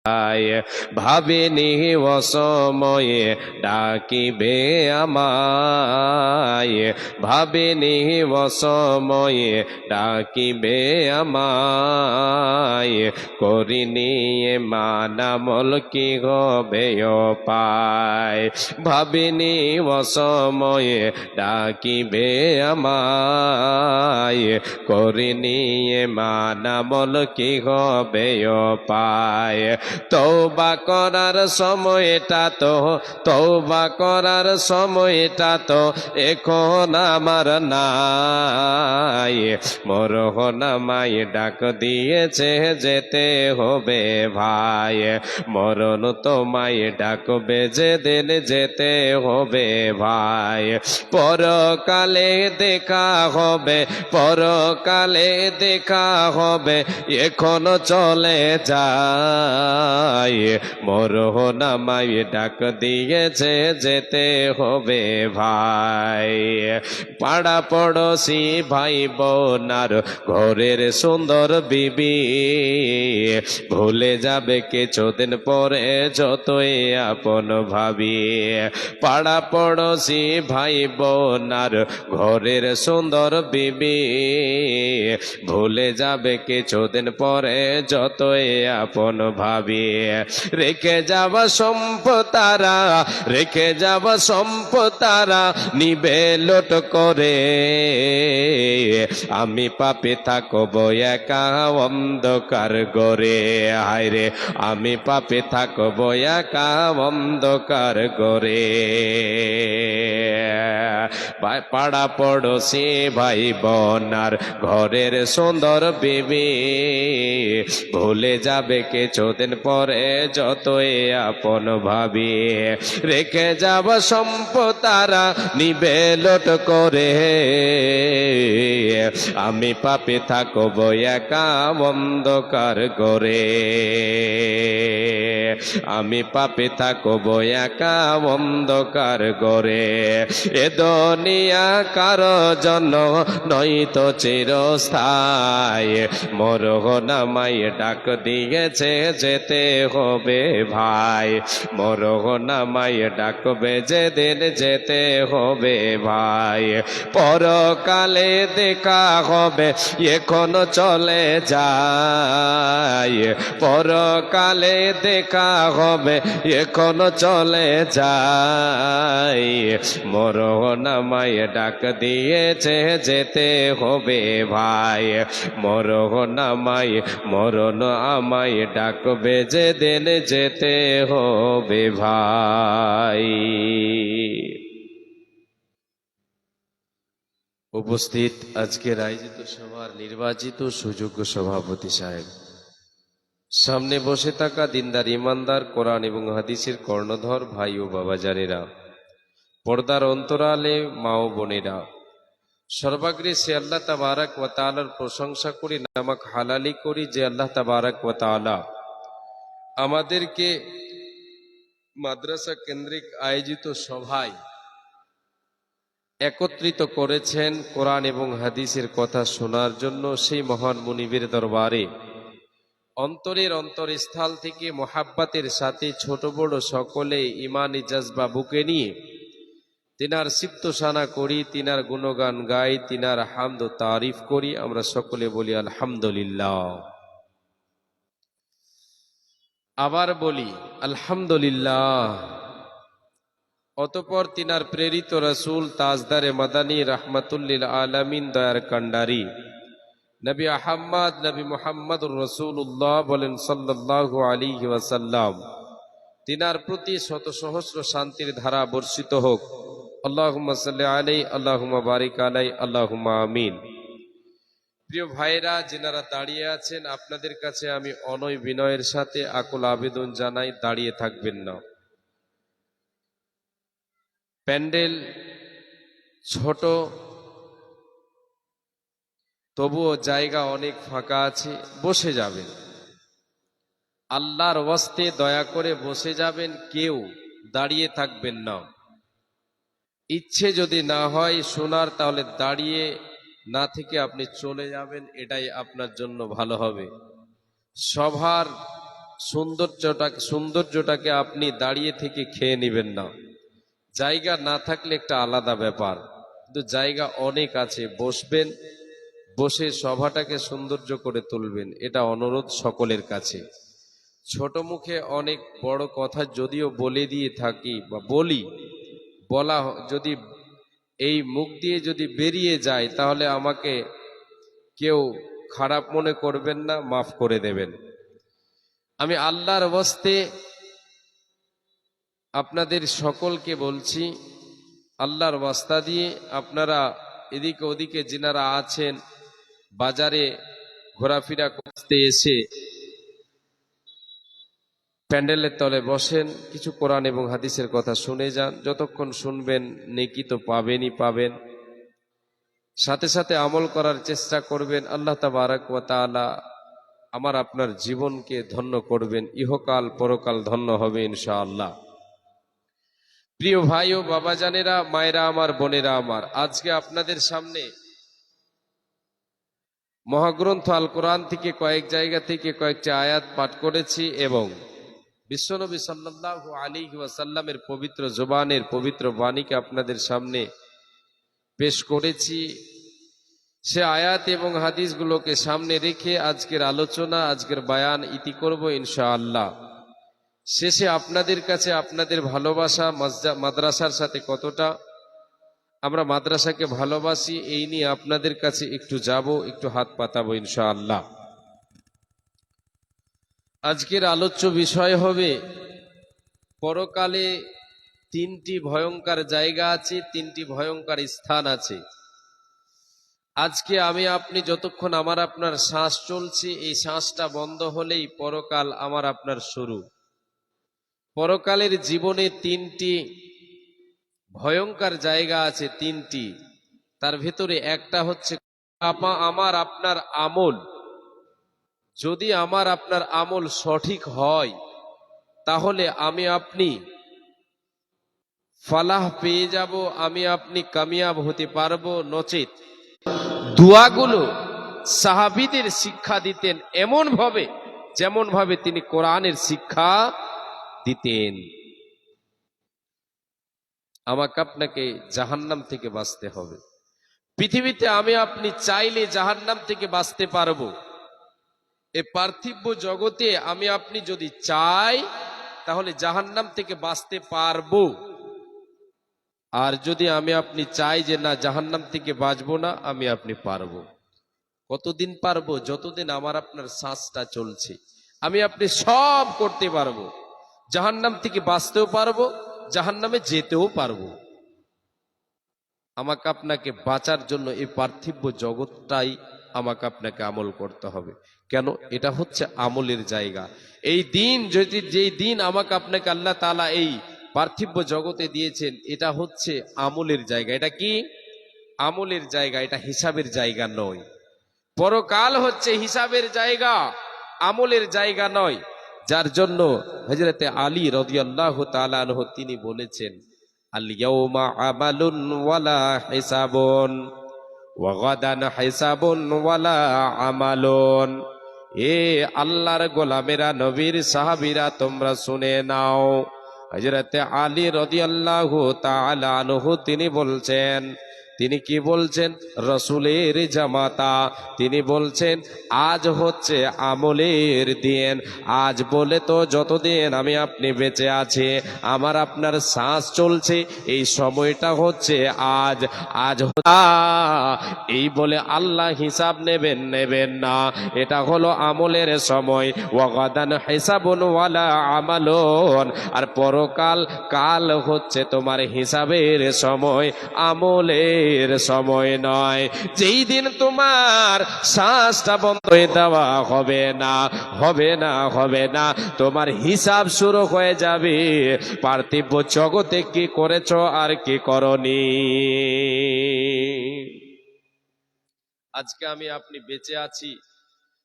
ভাবিনি অসময়ে ডাকিবে আমায়, ভাবিনি অসময়ে ডাকিবে আমায়, করিনি মানামল কি হবে পায়। ভাবিনি অসময়ে ডাকিবে আমায়, করিনি মানামল কি হবে পায়। তওবা করার সময়টা তো, তওবা করার সময়টা তো এখন আমার নাই। মরহন আমায় ডাক দিয়েছে যেতে হবে ভাই, মরণ তোমায় ডাকবে যেদিন যেতে হবে ভাই। পরকালে দেখা হবে, পরকালে দেখা হবে, এখনো চলে যায়। মরহন আমায় ডাক দিয়েছে যেতে হবে ভাই। পাড়া পড়োশি ভাই বোনার ঘরের সুন্দর বিবি ভুলে যাবে কিছুদিন পরে যতই আপন ভাবি। পাড়া পড়োশি ভাই বোনার ঘরের সুন্দর বিবি ভুলে যাবে কিছুদিন পরে যতই আপন ভাবি। রেখে যাওয়া সম্পদ তারা, রেখে যাওয়া সম্পদ তারা নিবে লোট করে। আমি পাপে থাকবো একা অন্ধকার গরে, হায়রে আমি পাপে থাকবো একা অন্ধকার গরে। পাড়া পড়োশি ভাই বোনার ঘরের সুন্দর বিবি ভুলে যাবে কিছুদিন পরে যতই আপন ভাবি। রেখে যাব সম্পদ তারা নিবে লোট করে। আমি পাপে থাকবো একা অন্ধকার গরে, আমি পাপে থাকবো একা অন্ধকার গরে। এ দুনিয়া কারো জন্য নয়তো চিরস্থায়ী। মরহন আমায় ডাক দিয়েছে যেতে হবে ভাই, মরহন আমায় ডাকবে যেদিন যেতে হবে ভাই। পরকালে দেখা হবে এখনো চলে যায়, পরকালে দেখা হবে এখনো চলে যায়। মরহন আমায় ডাক দিয়েছে যেতে হবে ভাই, মরহন আমায়, মরণ আমায় ডাকবে যেদিন যেতে হবে ভাই। উপস্থিত আজকের আয়োজিত সভার নির্বাচিত সুযোগ্য সভাপতি সাহেব, সামনে বসে থাকা দিনদার ইমানদার কোরআন এবং হাদিসের কর্ণধর ভাই ও বাবাজানেরা, পর্দার অন্তরালে মা ও বোনেরা, সর্বাগ্রে সে আল্লাহ তাবারাক ওয়া তাআলার প্রশংসা করি, নামাক হালালি করি যে আল্লাহ তাবারাক ওয়া তাআলা আমাদেরকে মাদ্রাসা কেন্দ্রিক আয়োজিত সভায় একত্রিত করেছেন কোরআন এবং হাদিসের কথা শোনার জন্য। সেই মহান মুনিবের দরবারে অন্তরের অন্তরস্থল থেকে মোহাব্বতের সাথে ছোট বড় সকলে ইমানি জজবা বুকে নিয়ে তিনার সিফতোসানা করি, তিনার গুণগান গাই, তিনার হামদ ও তারিফ করি। আমরা সকলে বলি আলহামদুলিল্লাহ। আবার বলি আলহামদুলিল্লাহ। অতঃপর তিনার প্রেরিত রাসূল তাজদারে মাদানী রাহমাতুল্লিল আলামিন দয়ার কান্ডারি নবী আহমদ নবী মুহাম্মদুর রাসূলুল্লাহ বলেন সাল্লাল্লাহু আলাইহি ওয়াসাল্লাম, তিনার প্রতি শত সহস্র শান্তির ধারা বর্ষিত হোক। আল্লাহুম্মা সাল্লি আলাইহি, আল্লাহুম্মা বারিক আলাইহি, আল্লাহুম্মা আমিন। প্রিয় ভাইরা, যিনারা দাঁড়িয়ে আছেন, আপনাদের কাছে আমি অনয় বিনয়ের সাথে আকুল আবেদন জানাই, দাঁড়িয়ে থাকবেন না। প্যান্ডেল ছোট, তবুও জায়গা অনেক ফাঁকা আছে, বসে যাবেন। আল্লাহর ওয়াস্তে দয়া করে বসে যাবেন, কেউ দাঁড়িয়ে থাকবেন না। ইচ্ছে যদি না হয় শোনার, তাহলে দাঁড়িয়ে না থেকে আপনি চলে যাবেন, এটাই আপনার জন্য ভালো হবে। সভার সৌন্দর্যটাকে আপনি দাঁড়িয়ে থেকে খেয়ে নেবেন না। জায়গা না থাকলে একটা আলাদা ব্যাপার, কিন্তু জায়গা অনেক আছে, বসবেন, বসে সভাটাকে সৌন্দর্য করে তুলবেন, এটা অনুরোধ সকলের কাছে। ছোট মুখে অনেক বড় কথা যদিও বলে দিয়ে থাকি বা বলি, যদি এই মুখ দিয়ে যদি বেরিয়ে যায় তাহলে আমাকে কেউ খারাপ মনে করবেন না, মাফ করে দেবেন। আমি আল্লাহর ওয়াস্তে আপনাদের সকলকে বলছি, আল্লাহর ওয়াস্তা দিয়ে আপনারা এদিকে ওদিকে যিনারা আছেন, বাজারে ঘোরাফেরা করতে এসে প্যান্ডেলের তলে বসেন, কিছু কোরআন এবং হাদিসের কথা শুনে যান। যতক্ষণ শুনবেন নেকি তো পাবেনই পাবেন, সাথে সাথে আমল করার চেষ্টা করবেন। আল্লাহ তাবারক ওয়া তাআলা আমার আপনার জীবনকে ধন্য করবেন, ইহকাল পরকাল ধন্য হবে ইনশাআল্লাহ। প্রিয় ভাই ও বাবা জানেরা, মায়েরা আমার, বোনেরা আমার, আজকে আপনাদের সামনে মহাগ্রন্থ আল কোরআন থেকে কয়েক জায়গা থেকে কয়েকটি আয়াত পাঠ করেছি এবং বিশ্বনবী সাল্লাল্লাহু আলাইহি ওয়াসাল্লামের পবিত্র জবানের পবিত্র বাণীকে আপনাদের সামনে পেশ করেছি। সে আয়াত এবং হাদিসগুলোকে সামনে রেখে আজকের আলোচনা, আজকের বায়ান ইতি করব ইনশাআল্লাহ। শেষে আপনাদের কাছে আপনাদের ভালোবাসা মাদ্রাসার সাথে কতটা আমরা মাদ্রাসাকে ভালোবাসি এই নিয়ে আপনাদের কাছে একটু যাব, একটু হাত পাতাবো ইনশাআল্লাহ। আজকের আলোচ্য বিষয় হবে পরকালে তিনটি ভয়ঙ্কর জায়গা আছে, তিনটি ভয়ঙ্কর স্থান আছে। আজকে আমি আপনি যতক্ষণ আমার আপনার শ্বাস চলছে, এই শ্বাসটা বন্ধ হলেই পরকাল আমার আপনার শুরু। পরকালের জীবনে তিনটি ভয়ঙ্কর জায়গা আছে, তিনটি। তার ভেতরে একটা হচ্ছে আমার আপনার আমল। যদি আমার আপনার আমল সঠিক হয় তাহলে আমি আপনি ফালাহ পেয়ে যাব, আমি আপনি কামিয়াব হতে পারবো। নচেত দোয়াগুলো সাহাবীদের শিক্ষা দিতেন এমন ভাবে যেমন ভাবে তিনি কোরআনের শিক্ষা দিতেন। আমাকে আপনাকে জাহান্নাম থেকে বাঁচতে হবে। পৃথিবীতে আমি আপনি চাইলে জাহান্নাম থেকে বাঁচতে পারবো। এই পার্থিব জগতে আমি আপনি যদি চাই তাহলে জাহান্নাম থেকে বাঁচতে পারবো। আর যদি আমি আপনি চাই যে না জাহান্নাম থেকে বাঁচবো না, আমি আপনি পারবো। কতদিন পারবো? যতদিন আমার আপনার শ্বাসটা চলছে আমি আপনি সব করতে পারবো। জাহান্নাম থেকে বাঁচতেও পারবো, জাহান্নামে যেতেও পারবো। আমাকে আপনাকে বাঁচার জন্য এই পার্থিব জগৎটাই আমাকে আপনাকে আমল করতে হবে। কেন? এটা হচ্ছে আমলের জায়গা। এই দিন যদি যেই দিন আমাকে আপনাকে আল্লাহ তাআলা এই পার্থিব জগতে দিয়েছেন, এটা হচ্ছে আমলের জায়গা। এটা কি? আমলের জায়গা, এটা হিসাবের জায়গা নয়। পরকাল হচ্ছে হিসাবের জায়গা, আমলের জায়গা নয়। যার জন্য হযরতে আলী রাদিয়াল্লাহু তাআলা আনহু তিনি বলেছেন, আল ইয়াউমা আমালুন ওয়ালা হিসাবুন ওয়া গাদান হিসাবুন ওয়ালা আমালুন। এ আল্লাহর গোলামেরা, নবীর সাহাবীরা, তোমরা শুনে নাও। হযরতে আলী রাদিয়াল্লাহু তাআলা আনহু তিনি বলছেন, তিনি কি বলছেন? রসুলের জামাতা তিনি বলছেন আজ হচ্ছে আমলের দিন। আজ বলে তো যতদিন আমি আপনি বেঁচে আছি, আমার আপনার শ্বাস চলছে, এই সময়টা হচ্ছে আজ। আজ এই বলে আল্লাহ হিসাব নেবেন না, এটা হলো আমলের সময়। ওয়াগাদান হিসাবুন ওয়ালা আমালুন। আর পরকাল কাল হচ্ছে তোমার হিসাবের সময়, আমলের সময় নয়। যেই দিন তোমার শ্বাসটা বন্ধ হয়ে দেওয়া হবে না, তোমার হিসাব শুরু হয়ে যাবে পার্থিব জগতে কি করেছো আর কি করনি। আজকে আমি আপনি বেঁচে আছি,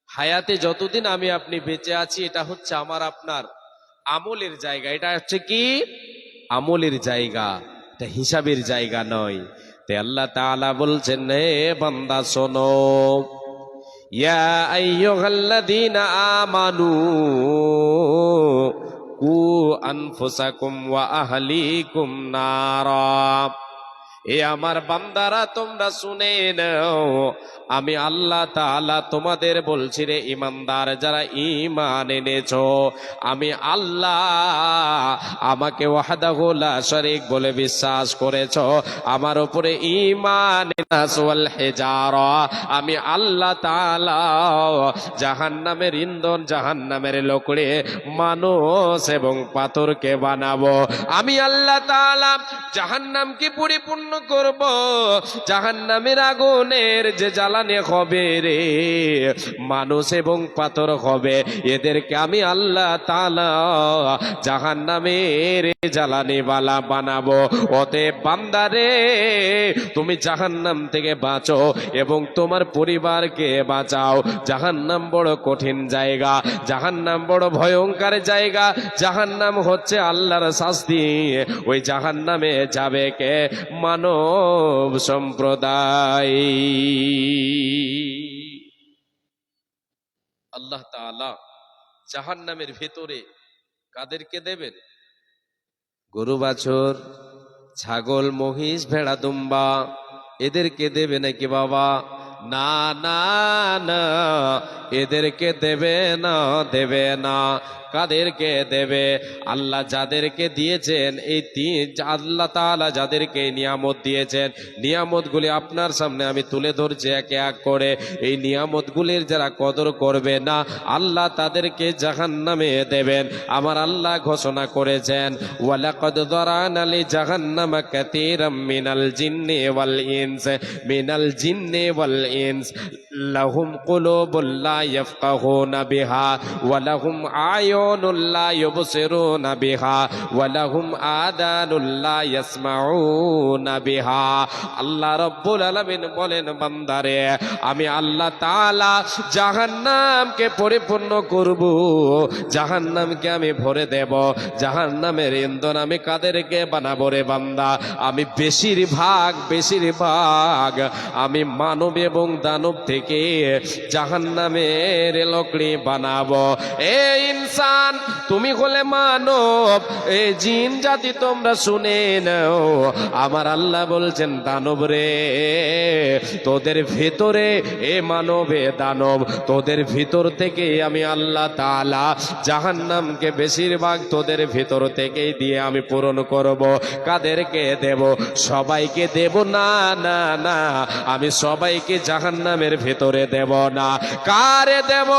হায়াতে যতদিন আমি আপনি বেঁচে আছি, এটা হচ্ছে আমার আপনার আমলের জায়গা। এটা হচ্ছে কি? আমলের জায়গা, এটা হিসাবের জায়গা নয়। তে আল্লাহ তাআলা বলছেন, হে বান্দা শোনো, ইয়া আইয়ুহাল্লাযীনা আমানু কু আনফুসাকুম ওয়া আহলিকুম নারা। এ আমার বান্দারা তোমরা শুনে নাও, আমি আল্লাহ তাআলা তোমাদের বলছি রে ঈমানদার যারা ঈমান এনেছো, আমি আল্লাহ আমাকে ওয়াহদাহু লা শারীক বলে বিশ্বাস করেছো, আমার উপরে ঈমান নাস ওয়াল হিজারা, আমি আল্লাহ তাআলা জাহান্নামের ইন্ধন জাহান্নামের লোকড়ে মানুষ এবং পাথরকে বানাবো। আমি আল্লাহ তাআলা জাহান্নামকে পরিপূর্ণ করব, জাহান্নামের আগুনের যে জ্বালানি হবে রে মানুষ এবং পাথর হবে, এদেরকে আমি আল্লাহ তাআলা জাহান্নামের জ্বালানি বালা বানাবো। অতএব বান্দারে তুমি জাহান্নাম থেকে বাঁচো এবং তোমার পরিবারকে বাঁচাও। জাহান্নাম বড় কঠিন জায়গা, জাহান্নাম বড় ভয়ঙ্কর জায়গা, জাহান্নাম হচ্ছে আল্লাহর শাস্তি। ওই জাহান্নামে যাবে কে? মানব সম্প্রদায়। আল্লাহ তাআলা জাহান্নামের ভেতরে কাদেরকে দেবেন? গরু বাছুর, ছাগল, মহিষ, ভেড়া, দুম্বা এদেরকে দেবে নাকি বাবা? না না না, এদেরকে দেবে না, দেবে না। কাদেরকে দেবে? আল্লাহ যাদেরকে দিয়েছেন এই আল্লাহ তাআলা যাদেরকে নিয়ামত দিয়েছেন, নিয়ামতগুলি আপনার সামনে আমি তুলে ধরছি একে এক করে। এই নিয়ামতগুলির যারা কদর করবে না, আল্লাহ তাদেরকে জাহান্নামে দেবেন। আমার আল্লাহ ঘোষণা করেছেন, ওয়ালাকাদ যারানা লি জাহান্নামা কাসীরাম মিনাল জিন্নি ওয়াল ইনস, মিনাল জিন্নি ওয়াল ইনস লাহুম কুলুবুল লা ইয়াফকাহুনা বিহা ওয়া লাহুম আয়ুনুল লা ইউবসিরুনা বিহা ওয়া লাহুম আযানুল লা ইয়াসমাউনা বিহা। আল্লাহ রাব্বুল আলামিন বলেন, বান্দারে আমি আল্লাহ তাআলা জাহান্নামকে পরিপূর্ণ করব, জাহান্নামকে আমি ভরে দেব। জাহান্নামের ইন্ধন আমি কাদেরকে বানাবো রে বান্দা? আমি বেশিরভাগ আমি মানব এবং দানব থেকে জাহান্নামের লোকড়ি বানাবো। এ ইনসান, তুমি হলে মানব, এ জিন জাতি তোমরা শুনে নাও, আমার আল্লাহ বলছেন দানব রে, তোদের ভিতরে এ মানবে দানব, তোদের ভিতর থেকে আমি আল্লাহ তাআলা জাহান্নামকে বেশিরভাগ তোদের ভিতর থেকেই দিয়ে আমি পূরণ করব। কাদেরকে দেব? সবাইকে দেব না, না না, আমি সবাইকে জাহান্নামের ভিতরে দেব না। কারে দেব?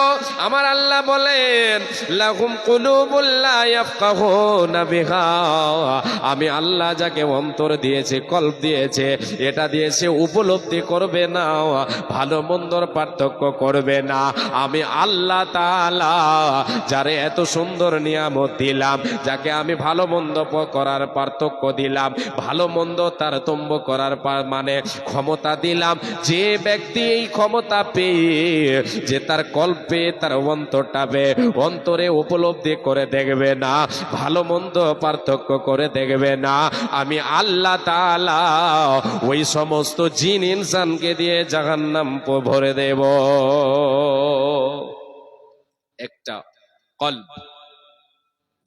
আমার আল্লাহ বলেন, লাহুম কুলুবুল লা ইয়াফকাহুনা বিহা, আমি আল্লাহ যাকে অন্তর দিয়েছে, কল্ব দিয়েছে, এটা দিয়েছে উপলব্ধি করবে না, ভালো মন্দর পার্থক্য করবে না। আমি আল্লাহ তাআলা যারে এত সুন্দর নিয়ামত দিলাম, যাকে আমি ভালো মন্দ করার পার্থক্য দিলাম, ভালো মন্দ তারতম্য করার মানে ক্ষমতা দিলাম, যে ব্যক্তি এই ক্ষমতা পেয়ে যে তার কল্পে তার অন্তরে উপলব্ধি করে দেখবে না, ভালো মন্দ পার্থক্য করে দেখবে না, আমি আল্লাহ তাআলা ওই সমস্ত জিন ইনসানকে দিয়ে জাহান্নাম ভরে দেব। একটা কল্ব।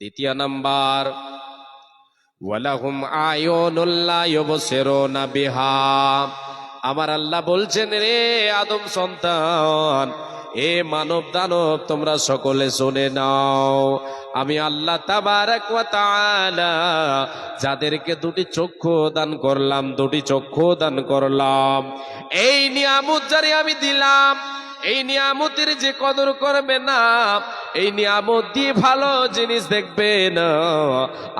দ্বিতীয় নাম্বার, ওয়ালাহুম আয়ুনুল লা ইউবসিরুনা বিহা, আমার আল্লাহ বলছেন রে আদম সন্তান, এ মানব দানব তোমরা সকলে শুনে নাও, আমি আল্লাহ তাবারক ওয়া তাআলা যাদেরকে দুটি চক্ষু দান করলাম, দুটি চক্ষু দান করলাম, এই নিয়ামত যারে আমি দিলাম, এই নিয়ামতের যে কদর করবে না, এই নিয়ামত দিয়ে ভালো জিনিস দেখবে না,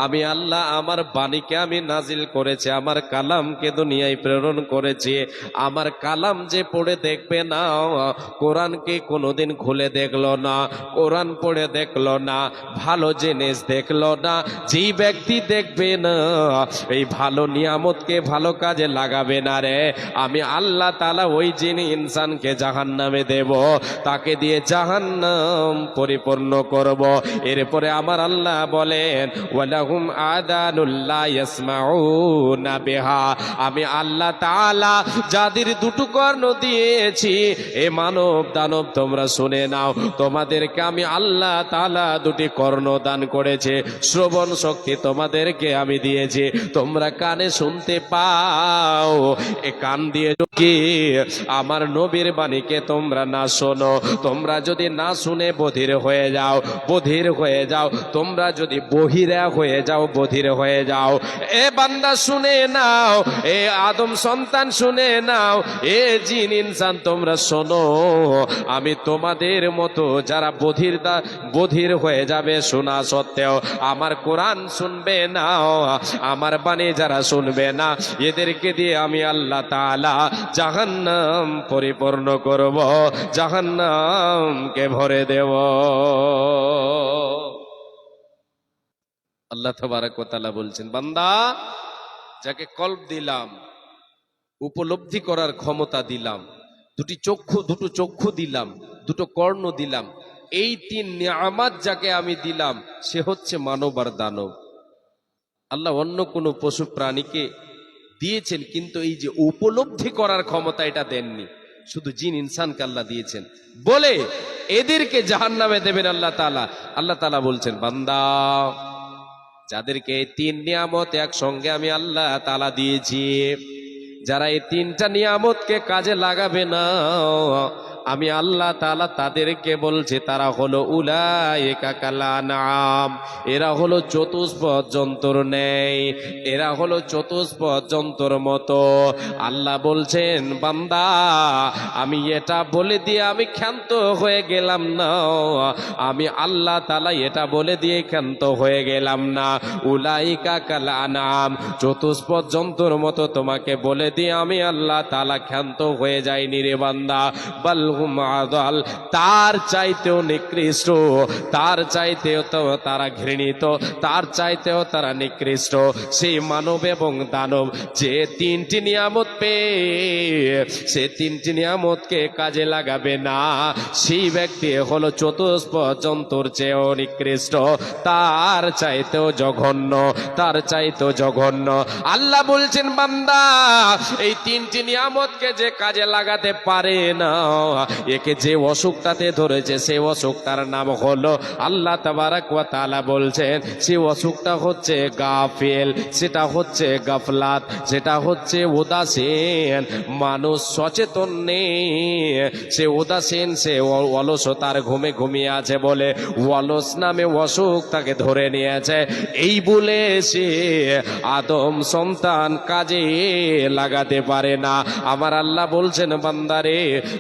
আমি আল্লাহ আমার বাণীকে আমি নাজিল করেছি, আমার কালামকে দুনিয়ায় প্রেরণ করেছি, আমার কালাম যে পড়ে দেখবে না, কোরআনকে কোনোদিন খুলে দেখলো না, কোরআন পড়ে দেখলো না, ভালো জিনিস দেখলো না, যেই ব্যক্তি দেখবে না, এই ভালো নিয়ামতকে ভালো কাজে লাগাবে না রে, আমি আল্লাহ তাআলা ওই যিনি ইনসানকে জাহান্নামে দেব, তাকে দিয়ে জাহান্নাম পরিপূর্ণ করব। এরপরে আমার আল্লাহ বলেন ওয়ালাহুম আযানুল লা ইয়াসমাউনা বিহা, আমি আল্লাহ তাআলা যাদের দুটো কর্ণ দিয়েছি, এ মানব দানব তোমরা শুনে নাও, তোমাদেরকে আমি আল্লাহ তাআলা দুটি কর্ণ দান করেছে, শ্রবণ শক্তি তোমাদেরকে আমি দিয়েছি, তোমরা কানে শুনতে পাও। এ কান দিয়ে কি আমার নবীর বাণীকে তোমরা না শোনো, তোমরা যদি না শুনে বধির হয়ে যাও, বধির হয়ে যাও, তোমরা যদি বহিরা হয়ে যাও, বধির হয়ে যাও। এ বান্দা শুনে নাও, এ আদম সন্তান শুনে নাও, এ জিন ইনসান তোমরা শোনো, আমি তোমাদের মতো যারা বধির হয়ে যাবে শোনা সত্ত্বেও আমার কোরআন শুনবে না, আমার বাণী যারা শুনবে না, এদেরকে দিয়ে আমি আল্লাহ তাআলা জাহান্নাম পরিপূর্ণ করব, জাহান্নামকে ভরে দেব। আল্লাহ তাবারক ওয়া তাআলা বলছেন, বান্দা যাকে কলব দিলাম, উপলব্ধি করার ক্ষমতা দিলাম, দুটো চক্ষু দিলাম, দুটো কর্ণ দিলাম, এই তিন নিয়ামত যাকে আমি দিলাম, সে হচ্ছে মানব আর দানব। আল্লাহ অন্য কোনো পশু প্রাণীকে দিয়েছেন, কিন্তু এই যে উপলব্ধি করার ক্ষমতা এটা দেননি, শুধু জিন ইনসানকে আল্লাহ দিয়েছেন বলে এদেরকে জাহান্নামে দেবেন আল্লাহ তাআলা। আল্লাহ তাআলা বলছেন, বান্দা যাদেরকে এই তিন নিয়ামত একসঙ্গে আমি আল্লাহ তাআলা দিয়েছি, যারা এই তিনটা নিয়ামতকে কাজে লাগাবে না, আমি আল্লাহ তাআলা তাদেরকে বলছে তারা হলো উলাইকা কাল আনআম, এরা হলো চতুষ্পদ জন্তুর ন্যায়, এরা হলো চতুষ্পদ জন্তুর মতো। আল্লাহ বলছেন, বান্দা আমি এটা বলে দিয়ে আমি ক্ষান্ত হয়ে গেলাম না, আমি আল্লাহ তাআলা এটা বলে দিয়ে ক্ষান্ত হয়ে গেলাম না। উলাইকা কাল আনআম, চতুষ্পদ জন্তুর মতো তোমাকে বলে দিয়ে আমি আল্লাহ তাআলা ক্ষান্ত হয়ে যাইনি রে বান্দা, বাল হুম আযাল, তার চাইতেও নিকৃষ্ট, তার চাইতেও তো তারা ঘৃণিত, তার চাইতেও তারা নিকৃষ্ট সেই মানব এবং দানব যে তিনটি নিয়ামত পেয়ে সে তিনটি নিয়ামতকে কাজে লাগাবে না, সেই ব্যক্তি হলো চতুষ্পদ জন্তুর চেয়েও নিকৃষ্ট, তার চাইতেও জঘন্য, তার চাইতেও জঘন্য। আল্লাহ বলছেন, বান্দা এই তিনটি নিয়ামতকে যে কাজে লাগাতে পারে না, একে যে অসুখটাতে ধরেছে সে অসুখটার নাম হলো, আল্লাহ তাবারক ওয়া তাআলা বলছেন, সে অসুখটা হচ্ছে গাফিল, সেটা হচ্ছে গাফলাত, সেটা হচ্ছে উদাসীন। মানুষ সচেতন নেই, সে উদাসীন, সে অলসতার ঘুমে ঘুমিয়ে আছে বলে অলস নামে অসুখ তাকে ধরে নিয়েছে। এই বলে সে আদম সন্তান কাজে লাগাতে পারে না। আমার আল্লাহ বলছেন, বান্দারে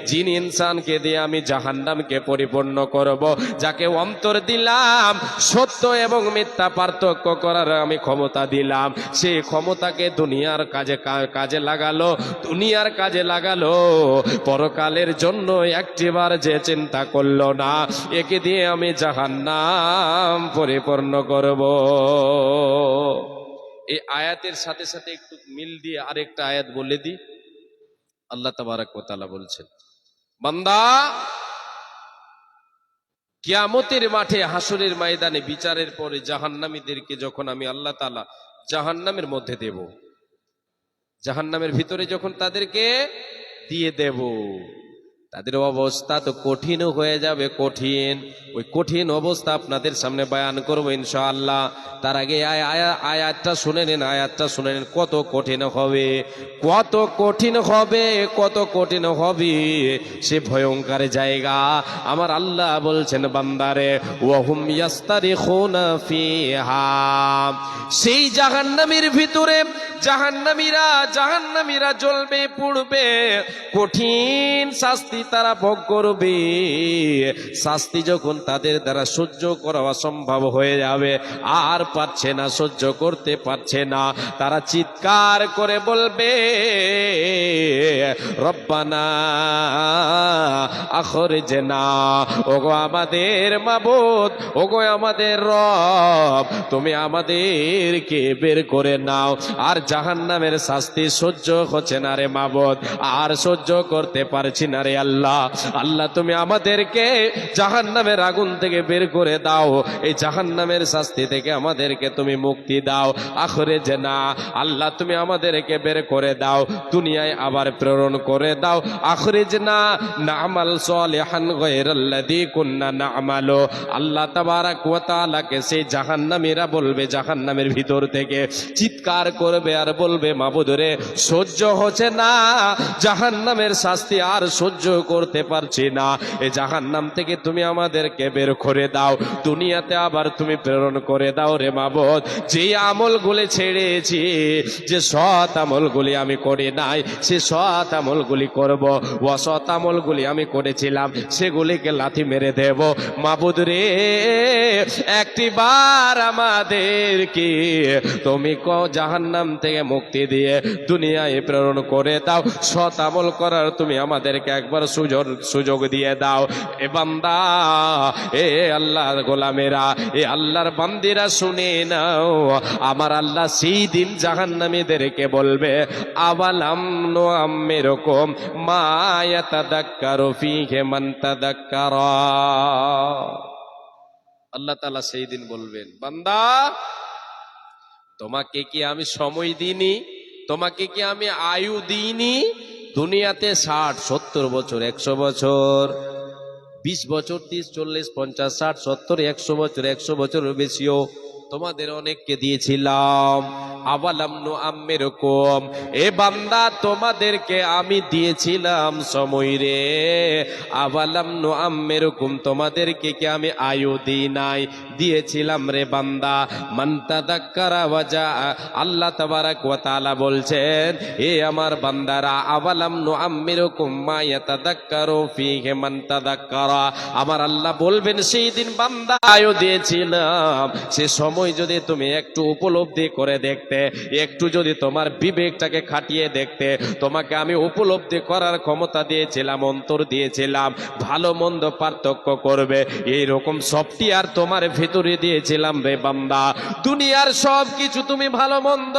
জিন ইনসানকে দিয়ে আমি জাহান্নামকে পরিপূর্ণ করব, যাকে অন্তর দিলাম সত্য এবং মিথ্যা পার্থক্য করার আমি ক্ষমতা দিলাম, সেই ক্ষমতাকে দুনিয়ার কাজে লাগালো, দুনিয়ার কাজে লাগালো, পরকালের জন্য একটিবার যে চিন্তা করলো না, একে দিয়ে আমি জাহান্নাম পরিপূর্ণ করব। এই আয়াতের সাথে সাথে একটু মিল দিয়ে আরেকটা আয়াত বলে দিই। আল্লাহ তাবারক ওয়া তাআলা বলছেন, বান্দা কিয়ামতের মাঠে হাসরের ময়দানে বিচারের পরে জাহান্নামীদেরকে যখন আমি আল্লাহ তাআলা জাহান্নামের মধ্যে দেব, জাহান্নামের ভিতরে যখন তাদেরকে দিয়ে দেব, তাদের অবস্থা তো কঠিন হয়ে যাবে, কঠিন। ওই কঠিন অবস্থা আপনাদের সামনে বয়ান করবো ইনশাআল্লাহ। তার আগে আয়াতটা শুনে নিন, আয়াতটা শুনে নিন, কত কঠিন হবে, কত কঠিন হবে, কত কঠিন হবে সে ভয়ঙ্কর জায়গা। আমার আল্লাহ বলছেন, বান্দারে ওয়াহুম ইয়াস্তারিখুনা ফিহা, সেই জাহান্নামের ভিতরে জাহান্নামীরা জ্বলবে, পুড়বে, কঠিন শাস্তি তারা ভোগ করবে। শাস্তি যখন তাদের দ্বারা সহ্য করা অসম্ভব হয়ে যাবে, আর পারছে না, সহ্য করতে পারছে না, তারা চিৎকার করে বলবে, রব্বানা আখরিজনা, ওগো আমাদের মাবুদ, ওগো আমাদের রব, তুমি আমাদেরকে বের করে নাও। আর জাহান্নামের শাস্তি সহ্য হচ্ছে না রে মাবুদ, আর সহ্য করতে পারছি না রে আল্লাহ। আল্লাহ, আল্লাহ তুমি আমাদেরকে জাহান্নামের আগুন থেকে বের করে দাও, এই জাহান্নামের শাস্তি থেকে আমাদেরকে তুমি মুক্তি দাও। আখরে যে না আল্লাহ তুমি আমাদেরকে বের করে দাও, দুনিয়ায় আবার প্রেরণ করে দাও। আখরে যে না না'মাল সালিহান গায়রাল্লাযী কুননা না'মালু, আল্লাহ তাবারাক ওয়া তাআলাকে সেই জাহান্নামীরা বলবে, জাহান্নামের ভিতর থেকে চিৎকার করবে আর বলবে মাবুদ রে সহ্য হচ্ছে না, জাহান্নামের শাস্তি আর সহ্য করতে পারছি না, এই জাহান্নাম থেকে তুমি আমাদেরকে বের করে দাও, দুনিয়াতে আবার তুমি প্রেরণ করে দাও রে মাবুদ। যে আমলগুলি ছেড়েছি, যে সৎ আমলগুলি আমি করি নাই, সে সৎ আমলগুলি করব, অসৎ আমলগুলি আমি করেছিলাম সেগুলিকে লাথি মেরে দেব মাবুদ রে। একটিবার আমাদেরকে তুমি জাহান্নাম থেকে মুক্তি দিয়ে দুনিয়ায় প্রেরণ করে দাও, সৎ আমল করার তুমি আমাদেরকে একবার সুযোগ দিয়ে দাও। এ বান্দা, এ আল্লাহর গোলামেরা, এ আল্লাহর বান্দিরা শুনে নাও, আমার আল্লাহ সেই দিন জাহান্নামীদেরকে বলবে আওয়ালাম নুআম্মিরকুম মা ইয়াতাযাক্কারু ফীহি মান তাযাক্কারা। আল্লাহ তাআলা সেই দিন বলবেন বান্দা তোমাকে কি আমি সময় দিইনি, তোমাকে কি আমি আয়ু দিইনি? দুনিয়াতে 60, 70 বছর, 100 বছর, 20 বছর, 30, 40, 50, 60, 70, 100 বছর, 100 বছরের বেশিও তোমাদের অনেককে দিয়েছিলাম। আওয়ালাম নুআম্মিরকুম, এ বান্দা তোমাদেরকে আমি দিয়েছিলাম সময় রে। আওয়ালাম নুআম্মিরকুম, তোমাদেরকে কি আমি আয়ু দিই নাই? দিয়েছিলাম রে বান্দা। মান তাযাক্কারা ওয়াজা, আল্লাহ তাবারাক ওয়া তাআলা বলছেন এ আমার বান্দারা আওয়ালাম নুআম্মিরকুম মা ইয়াতাযাক্কারু ফীহি মান তাযাক্কারা, আমার আল্লাহ বলবেন সেই দিন বান্দা আয়ু দিয়েছিলাম, সে সময় যদি তুমি একটু উপলব্ধি করে দেখতে, একটু যদি তোমার বিবেকটাকে খাটিয়ে দেখতে, তোমাকে আমি উপলব্ধি করার ক্ষমতা দিয়েছিলাম, অন্তর দিয়েছিলাম, ভালো মন্দ পার্থক্য করবে এইরকম সবটি আর তোমার ভিতরে দিয়েছিলাম রে বান্দা। দুনিয়ার সব কিছু তুমি ভালো মন্দ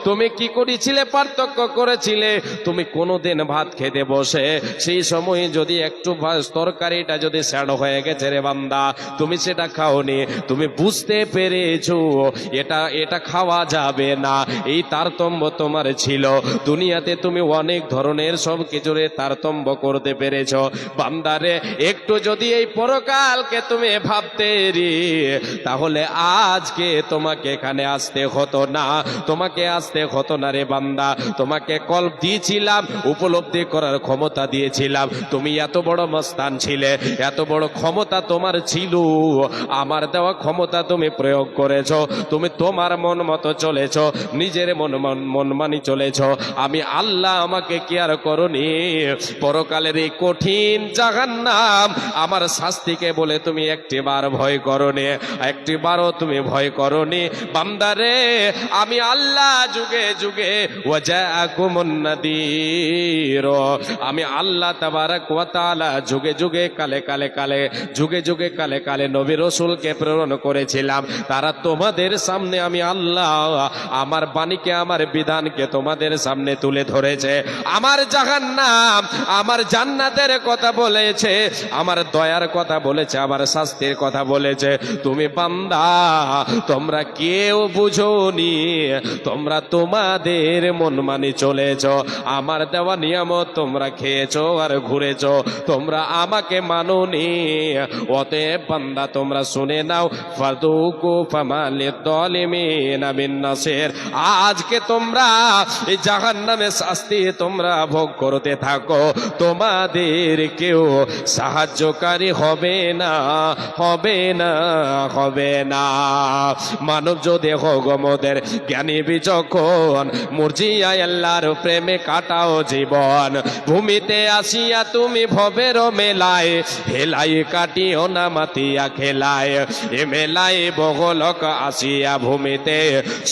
তুমি কি করেছিলে, পার্থক্য করেছিলে। তুমি কোনোদিন ভাত খেতে বসে সেই সময় যদি একটু তরকারিটা যদি স্যাড হয়ে গেছে রে বান্দা, তুমি সেটা খাওনি, তুমি বুঝতে পেরেছো এটা খাওয়া যাবে না, এই তারতম্য তোমার ছিল। দুনিয়াতে তুমি অনেক ধরনের সব কিছুরে তারতম্য করতে পেরেছো বান্দারে। একটু যদি এই পরকালকে তুমি ভাবতে রে, তাহলে আজকে তোমাকে এখানে আসতে হতো না, তোমাকে আসতে হতো না রে বান্দা। তোমাকে কল্প দিয়েছিলাম, উপলব্ধি করার ক্ষমতা দিয়েছিলাম, তুমি এত বড় মস্তান ছিলে, এত বড় ক্ষমতা তোমার ছিল, আমার দেওয়া ক্ষমতা তুমি প্রয়োগ করেছো, তুমি তোমার মন মতো চলেছো, নিজের মন মানি চলেছো। আমি আল্লাহ আমাকে কি আর করনি? পরকালের এই কঠিন জাহান্নাম আমার শাস্তিকে বলে তুমি একটিবার ভয় করনি, একটিবারও তুমি ভয় করনি বান্দারে। আমি আল্লাহ যুগে যুগে ওয়াজাকুমুন নাদির, আমি আল্লাহ তাবারাক ওয়া তাআলা যুগে যুগে যুগে যুগে কালে নবী রাসূলকে প্রেরণ করেছিলাম। তারা তোমাদের সামনে আমি আল্লাহ আমার বাণীকে, আমার বিধানকে তোমাদের সামনে তুলে ধরেছে। আমার জাহান্নাম, আমার জান্নাতের কথা বলেছে, আমার দয়ার কথা বলেছে, আমার শাস্তির কথা বলেছে। তুমি বান্দা তোমরা কেউ বুঝোনি, তোমরা তোমাদের মন মানি চলেছ, আমার দেওয়া নিয়ামত তোমরা খেয়েছো আর ঘুরেছো, তোমরা আমাকে মানোনি। অতএব বান্দা তোমরা শুনে নাও, ফাদুকু ফামালিদ যালিমিনা মিন নাসির, আজকে তোমরা এই জাহান্নামের শাস্তি তোমরা ভোগ করতে থাকো, তোমাদের কেউ সাহায্যকারী হবে না, হবে না, হবে না। মানব দেহ গমদের জ্ঞানী বিচক্ষণ, মুরজিয়ায় আল্লাহর প্রেমে কাটাও জীবন। ভূমিতে আসিয়া তুমি ভবের মেলায়, হেলাই কাটিও না মাতিয়া খেলায়, এ মেলায় বগল পলক আসিয়া ভূমিতে,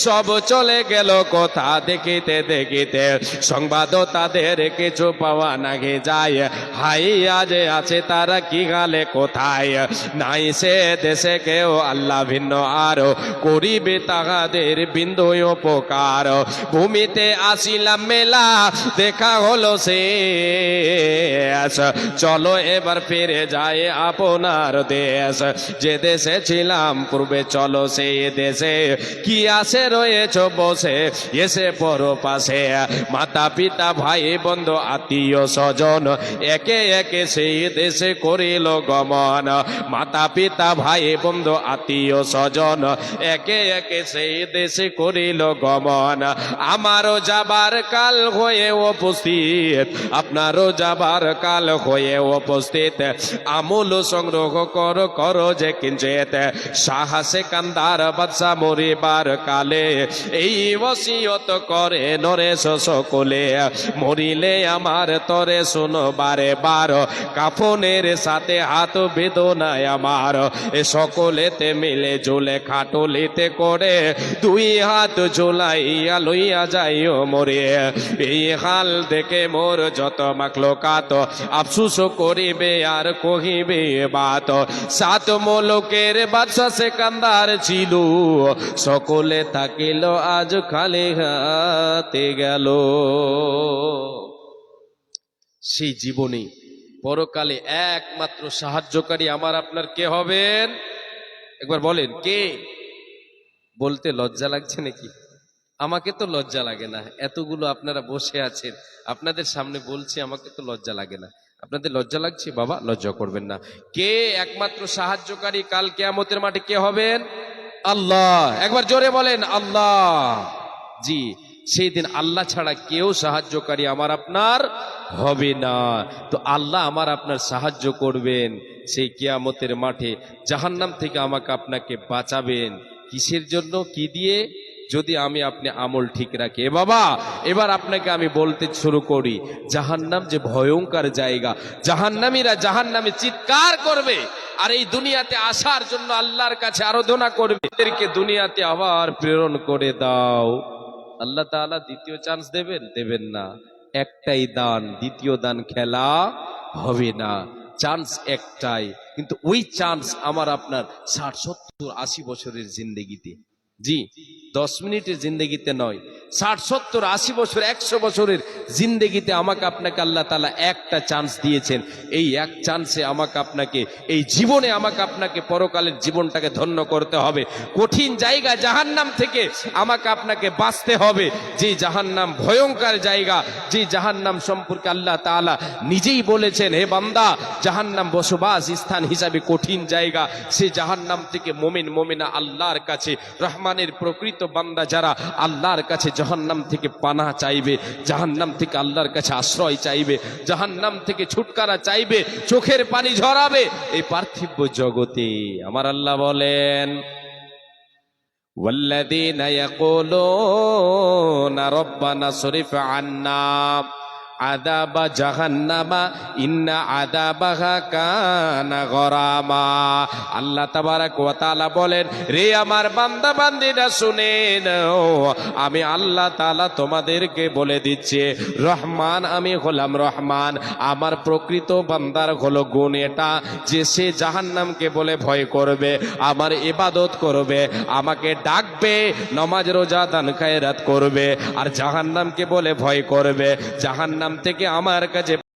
সব চলে গেল কোথা দেখিতে দেখিতে, সংবাদ তাদের কিছু পাওয়া নাগে যায়, হাই আজ আছে তারা কি গালে কোথায়, নাই সে দেশে কেউ আল্লাহ ভিন্ন আরো, করিবে তাহাদের বিন্দু উপকার, ভূমিতে আসিলাম মেলা দেখা হলো সে, চলো এবার ফিরে যায় আপনার দেশ, যে দেশে ছিলাম পূর্বে চলো সেই দেশে, কি আসে রয়েছ বসে এসে পর পাশে, মাতা পিতা ভাই বন্ধু আত্মীয় স্বজন একে একে সেই দেশে করিল গমন, মাতা পিতা ভাই বন্ধু আত্মীয় স্বজন একে একে সেই দেশে করিল গমন, আমারও যাবার কাল হয়ে উপস্থিত, আপনারও যাবার কাল হয়ে উপস্থিত, আমূল সংগ্রহ করো যে কিঞ্চিত, সাহসে কান্দার বাদশা মরিবার কালে, এই ওসিয়ত করে নরেশ সকলে, মরিলে আমার তরে শুনো বারে বার, কাফনের সাথে হাত বেদনায় আমার, এ সকলেতে মিলে ঝুলে খাটলিতে করে, দুই হাত ঝুলাইয়া লইয়া যাইও মরে, এই হাল দেখে মোর যত মাখলুকাত, আফসুস করিবে আর কহিবে বাত, সাত মুলুকের বাদশা সিকান্দার ছিল, সকলে থাকিল আজ খালি হাতে গেল। সেই জীবনী পরকালে একমাত্র সাহায্যকারী আমার আপনার কে হবেন? একবার বলেন কে? বলতে লজ্জা লাগছে নাকি? আমাকে তো লজ্জা লাগে না, এতগুলো আপনারা বসে আছেন, আপনাদের সামনে বলছি, আমাকে তো লজ্জা লাগে না। আপনাদের লজ্জা লাগছে? বাবা লজ্জা করবেন না। কে একমাত্র সাহায্যকারী কাল কিয়ামতের মাঠে কে হবেন? আল্লাহ। একবার জোরে বলেন আল্লাহ। জি, সেই দিন আল্লাহ ছাড়া কেউ সাহায্যকারী আমার আপনার হবে না। তো আল্লাহ আমার আপনার সাহায্য করবেন সেই কিয়ামতের মাঠে, জাহান্নাম থেকে আমাকে আপনাকে বাঁচাবেন। কিসের জন্য? কি দিয়ে? যদি আমি আপনি আমল ঠিক রাখি। এ বাবা, এবার আপনাকে আমি বলতে শুরু করি, জাহান্নাম যে ভয়ঙ্কর জায়গা, জাহান্নামীরা জাহান্নামে চিৎকার করবে আর এই দুনিয়াতে আসার জন্য আল্লাহর কাছে আরাধনা করবে, এদেরকে দুনিয়াতে আবার প্রেরণ করে দাও। আল্লাহ তাআলা দ্বিতীয় চান্স দেবেন? দেবেন না। একটাই দান, দ্বিতীয় দান খেলা হবে না। চান্স একটাই, কিন্তু ওই চান্স আমার আপনার 60, 70, 80 বছরের জিন্দেগিতে। জি, 10 মিনিটের জিন্দেগিতে নয়, 60, 70, 80 বছর, 100 বছরের জিন্দেগিতে আমাকে আপনাকে আল্লাহ তাআলা একটা চান্স দিয়েছেন। এই এক চান্সে আমাকে আপনাকে, এই জীবনে আমাকে আপনাকে পরকালের জীবনটাকে ধন্য করতে হবে। কঠিন জায়গা জাহান্নাম থেকে আমাকে আপনাকে বাঁচতে হবে। যে জাহান্নাম ভয়ঙ্কর জায়গা, যে জাহান্নাম সম্পর্কে আল্লাহ তাআলা নিজেই বলেছেন, হে বান্দা, জাহান্নাম বসবাস স্থান হিসাবে কঠিন জায়গা। সে জাহান্নাম থেকে মুমিন মুমিনা আল্লাহর কাছে, রহমানের প্রকৃত বান্দা যারা আল্লাহর কাছে জাহান্নাম থেকে পানাহ চাইবে, জাহান্নাম থেকে আল্লাহর কাছে আশ্রয় চাইবে, জাহান্নাম থেকে ছুটকারা চাইবে, চোখের পানি ঝরাবে এই পার্থিব জগতে। আমার আল্লাহ বলেন, ওয়াল্লাযীনা ইয়াকুলুনা রাব্বানা সরিফ আন্না আযাবা জাহান্নামা ইন্না আযাবাহা কানা গরামা। আল্লাহ তাবারক ওয়া তাআলা বলেন, রে আমার বান্দা বান্দীরা শুনে নাও, আমি আল্লাহ তাআলা তোমাদেরকে বলে দিচ্ছি, রহমান আমি হলাম রহমান। আমার প্রকৃত বান্দার হলো গুণ এটা যে সে জাহান্নামকে বলে ভয় করবে, আমার ইবাদত করবে, আমাকে ডাকবে, নামাজ রোজা দান খায়রাত করবে, আর জাহান্নামকে বলে ভয় করবে, জাহান্নাম থেকে আমার কাছে